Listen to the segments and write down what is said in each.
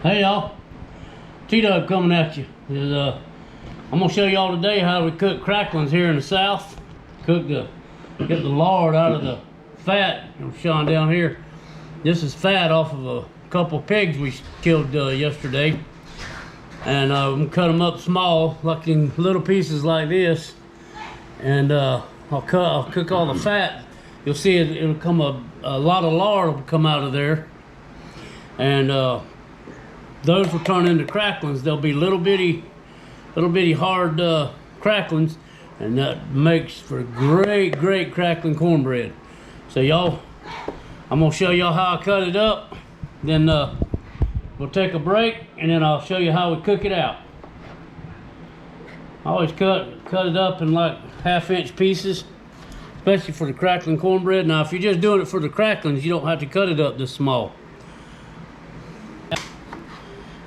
Hey y'all, T-Dub coming at you. I'm gonna show y'all today how we cook cracklings here in the South. Get the lard out of the fat. I'm showing down here. This is fat off of a couple pigs we killed yesterday, and I'm gonna cut them up small, like in little pieces like this, and I'll cook all the fat. You'll see it'll come a lot of lard will come out of there, and those will turn into cracklings. They'll be little bitty hard cracklings, and that makes for great crackling cornbread. So y'all, I'm gonna show y'all how I cut it up, then we'll take a break, and then I'll show you how we cook it out. I always cut it up in like 1/2-inch pieces, especially for the crackling cornbread. Now if you're just doing it for the cracklings, you don't have to cut it up this small.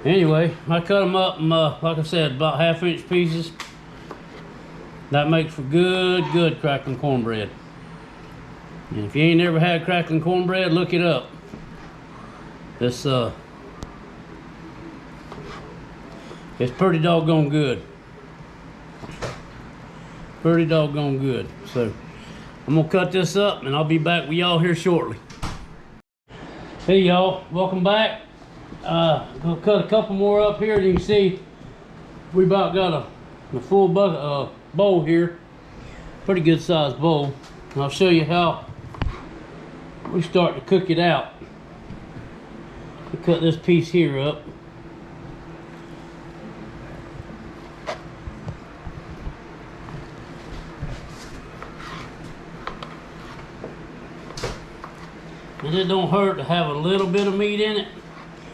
Anyway, I cut them up in, like I said, about 1/2-inch pieces. That makes for good crackling cornbread. And if you ain't never had crackling cornbread, look it up. It's pretty doggone good. Pretty doggone good. So I'm gonna cut this up, and I'll be back with y'all here shortly. Hey y'all, welcome back. Gonna cut a couple more up here. You can see we about got a full bucket bowl here, pretty good sized bowl. And I'll show you how we start to cook it out. We cut this piece here up. And it don't hurt to have a little bit of meat in it,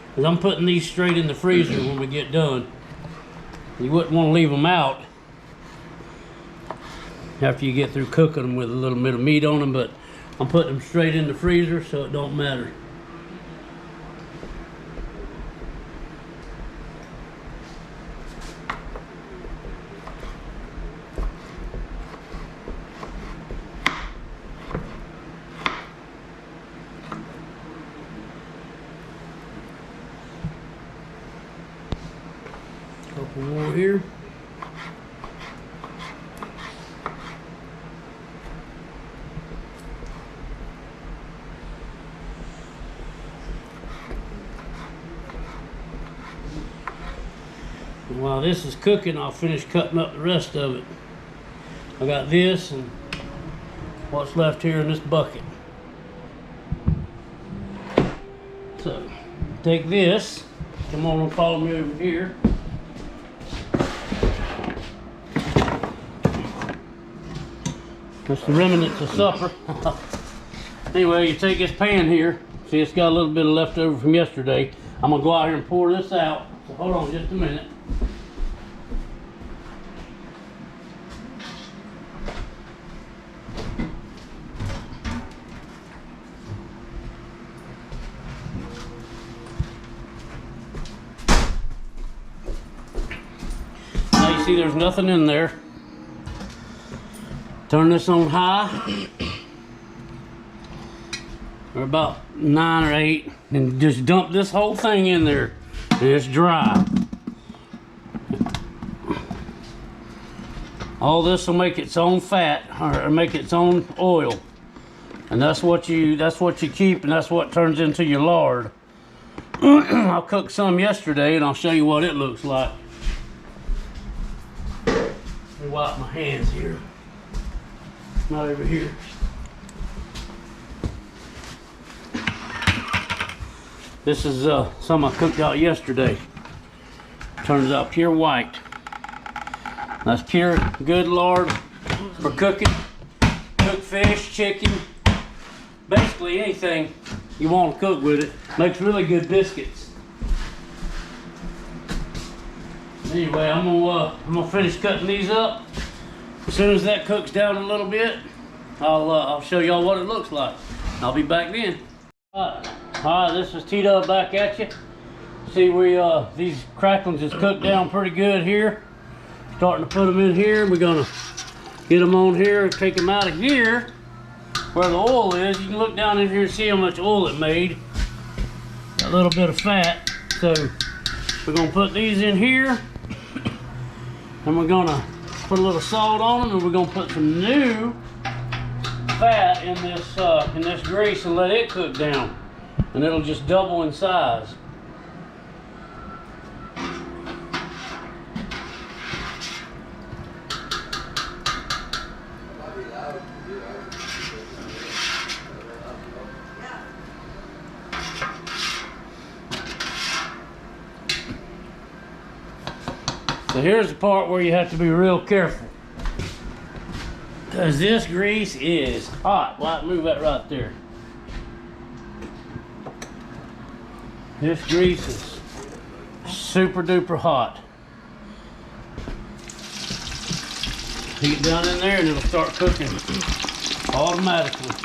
because I'm putting these straight in the freezer when we get done. You wouldn't want to leave them out after you get through cooking them with a little bit of meat on them, but I'm putting them straight in the freezer so it don't matter. Couple more here. And while this is cooking, I'll finish cutting up the rest of it. I got this and what's left here in this bucket. So take this, come on and follow me over here. That's the remnants of supper. Anyway, you take this pan here. See, it's got a little bit of leftover from yesterday. I'm gonna go out here and pour this out. So hold on just a minute. Now you see there's nothing in there. Turn this on high, or about 9 or 8, and just dump this whole thing in there, and it's dry. All this will make its own fat, or make its own oil, and that's what you keep, and that's what turns into your lard. I cooked some yesterday, and I'll show you what it looks like. Let me wipe my hands here. Not over here. This is some I cooked out yesterday. Turns out pure white. That's pure good lard for cooking. Cook fish, chicken, basically anything you want to cook with it. Makes really good biscuits. Anyway, I'm gonna finish cutting these up. As soon as that cooks down a little bit, I'll show y'all what it looks like. I'll be back then. All right, this is T-Dub back at you. See, these cracklings is cooked down pretty good here. Starting to put them in here. We're gonna get them on here, take them out of here where the oil is. You can look down in here and see how much oil it made. A little bit of fat. So We're gonna put these in here, and we're gonna put a little salt on them, and we're gonna put some new fat in this grease and let it cook down, and it'll just double in size. So here's the part where you have to be real careful, because this grease is hot. Well, move that right there. This grease is super duper hot. Heat down in there and it'll start cooking automatically.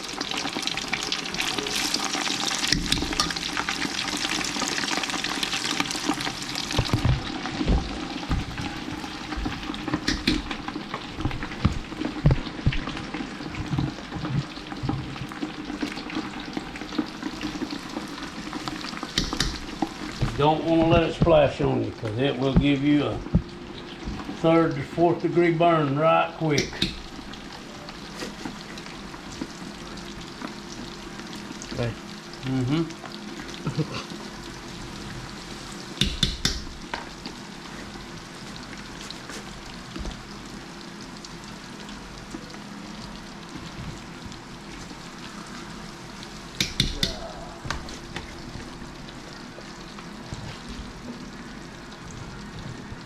Don't want to let it splash on you, because it will give you a 3rd to 4th degree burn right quick. Okay.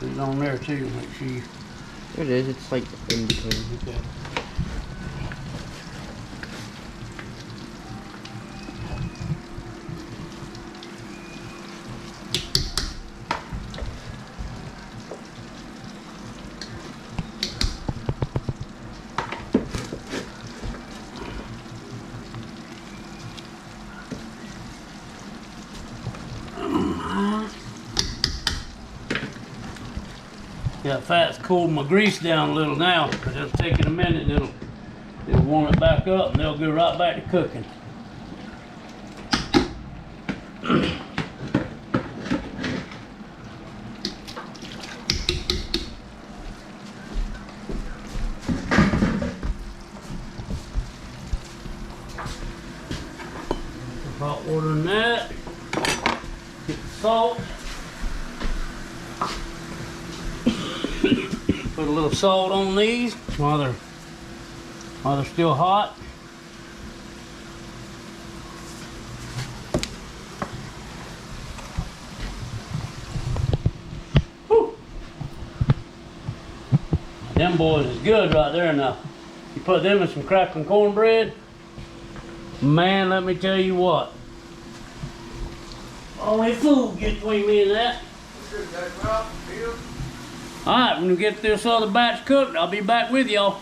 Put it on there too, make sure you... There it is, it's like in between. Okay. Yeah, fat's cooled my grease down a little now, because it'll take it a minute and it'll warm it back up and they'll go right back to cooking. Hot water in that. Get the salt. Put a little salt on these while they're still hot. Whew. Them boys is good right there now. You put them in some crackling cornbread, man, let me tell you what. Only food gets between me and that. Alright, when we get this other batch cooked, I'll be back with y'all.